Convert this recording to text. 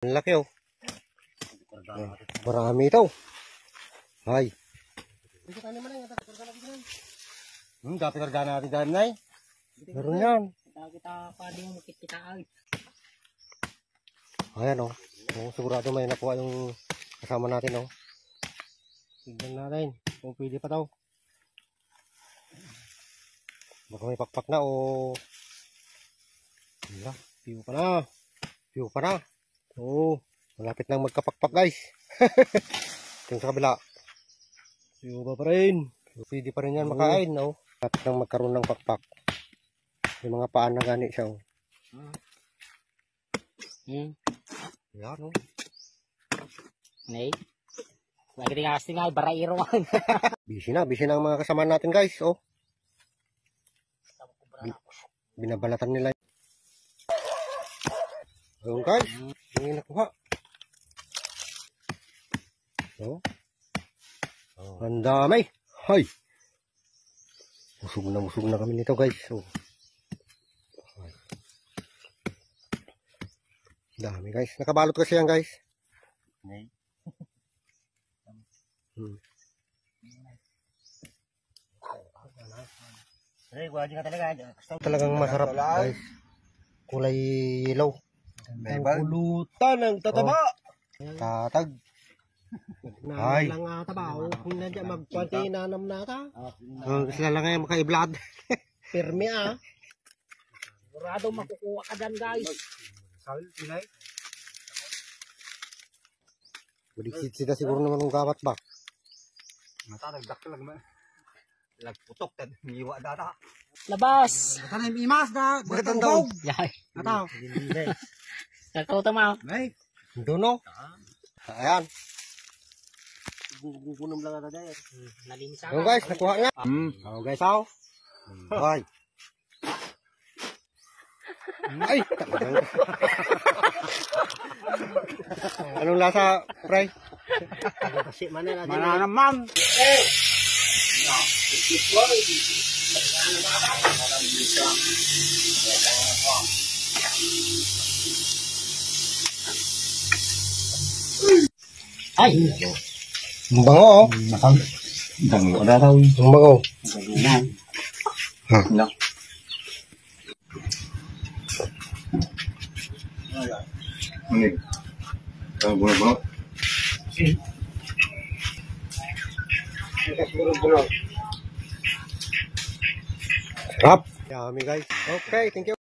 Ang laki oh. Marami ito. Ay. Dati karga natin dyan na eh. Meron yan. Kita pa din mo kita ay. Ayan oh. Sigurado may nakuha yung kasama natin oh. Tignan natin kung pwede pa daw. Baka may pakpak na o. Piyo pa na. Piyo pa na. Oo. Malapit nang magkapakpak guys. Tingnan sa kabila. Piyo pa rin. Pwede pa rin yan makain no. Malapit nang magkaroon ng pakpak. May mga paan na gani siya oh. Yan oh. Nay. Lagi din kasi nga barairo. Busy na ang mga kasama natin guys oh. Binabalatan nila. Ayun guys, hindi nakuha. Oh. Ang dami. Hay. Busog na kami nito guys. Oh. Dami guys. Nakabalot kasi yan guys. Talagang masarap guys. Kulay yellow. Pulutan ang tataba. Tatag. Ay. Lang tabaw. Kung nandiyan magkwante nanam nata. Sila lang ngayon maka-i-vlog. Pirmi ah. Sigurado makukuha ka dyan guys. Silay. Buliksit sila siguro naman ng gamat ba? Mata nagdak lang man. Lagputok tad miwa data. Labas. Kanay imas na. Magandang daw. Yay. Ataw. Kakao tama. Ay. Dono. Ayan. Gugunom lang ata dahil. Nalinis Ayun guys, nakuha nga. Oh guys, aw. Ay. Ay. Anong lasa, Fry? Kasi mana Mananamang. ay. Ang bango, oh. Dango na raw. Ang bango. No. Ini. Ang bunga. Sarap. Yummy guys. Okay, thank you.